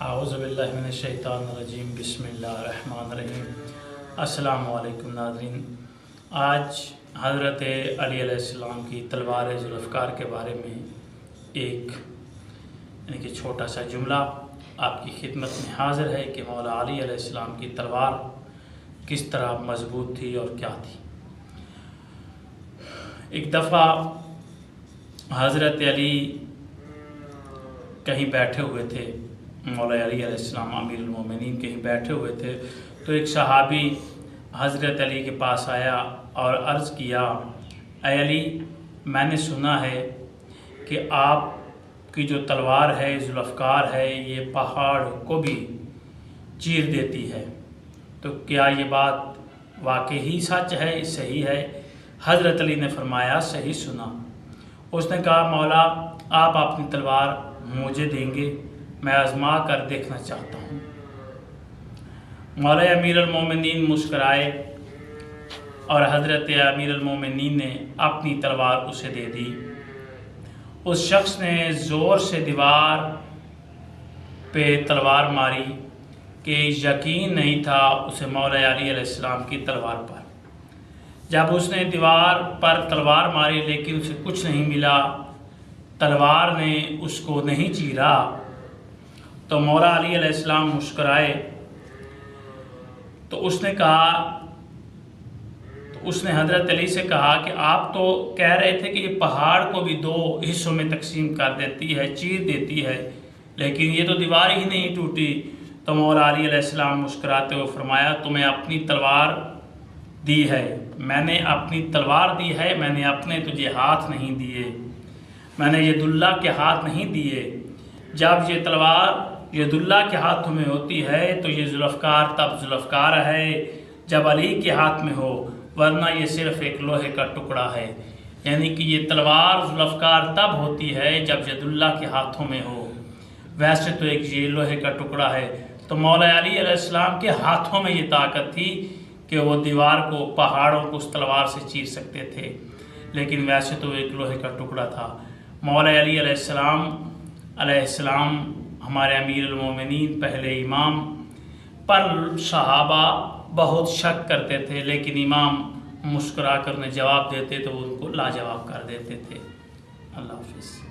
اعوذ باللہ من الشیطان الرجیم بسم اللہ الرحمن الرحیم۔ السلام علیکم ناظرین، آج حضرت علی علیہ السلام کی تلوار ذوالفقار کے بارے میں ایک چھوٹا سا جملہ آپ کی خدمت میں حاضر ہے کہ مولا علی علیہ السلام کی تلوار کس طرح مضبوط تھی اور کیا تھی۔ ایک دفعہ حضرت علی کہیں بیٹھے ہوئے تھے، مولا علی علیہ السلام امیر المومنین کہیں بیٹھے ہوئے تھے تو ایک صحابی حضرت علی کے پاس آیا اور عرض کیا، اے علی، میں نے سنا ہے کہ آپ کی جو تلوار ہے ذوالفقار ہے یہ پہاڑ کو بھی چیر دیتی ہے، تو کیا یہ بات واقعی سچ ہے، صحیح ہے؟ حضرت علی نے فرمایا، صحیح سنا۔ اس نے کہا، مولا آپ اپنی تلوار مجھے دیں گے، میں آزما کر دیکھنا چاہتا ہوں۔ مولا امیر المومنین مسکرائے اور حضرت امیر المومنین نے اپنی تلوار اسے دے دی۔ اس شخص نے زور سے دیوار پہ تلوار ماری کہ یقین نہیں تھا اسے مولا علی علیہ السلام کی تلوار پر۔ جب اس نے دیوار پر تلوار ماری لیکن اسے کچھ نہیں ملا، تلوار نے اس کو نہیں چیرا، تو مولا علی علیہ السلام مسکرائے تو اس نے حضرت علی سے کہا کہ آپ تو کہہ رہے تھے کہ یہ پہاڑ کو بھی دو حصوں میں تقسیم کر دیتی ہے، چیر دیتی ہے، لیکن یہ تو دیوار ہی نہیں ٹوٹی۔ تو مولا علی علیہ السلام مسکراتے ہوئے فرمایا، تمہیں اپنی تلوار دی ہے، میں نے اپنی تلوار دی ہے، میں نے اپنے تجھے ہاتھ نہیں دیے، میں نے ید اللہ کے ہاتھ نہیں دیے۔ جب یہ تلوار ید اللہ کے ہاتھوں میں ہوتی ہے تو یہ ذوالفقار تب ذوالفقار ہے جب علی کے ہاتھ میں ہو، ورنہ یہ صرف ایک لوہے کا ٹکڑا ہے۔ یعنی کہ یہ تلوار ذوالفقار تب ہوتی ہے جب ید اللہ کے ہاتھوں میں ہو، ویسے تو ایک یہ لوہے کا ٹکڑا ہے۔ تو مولا علی علیہ السلام کے ہاتھوں میں یہ طاقت تھی کہ وہ دیوار کو، پہاڑوں کو اس تلوار سے چیر سکتے تھے، لیکن ویسے تو ایک لوہے کا ٹکڑا تھا۔ مولا علی علیہ السلام ہمارے امیر المومنین پہلے امام پر صحابہ بہت شک کرتے تھے، لیکن امام مسکرا کر انہیں جواب دیتے تو وہ ان کو لاجواب کر دیتے تھے۔ اللہ حافظ۔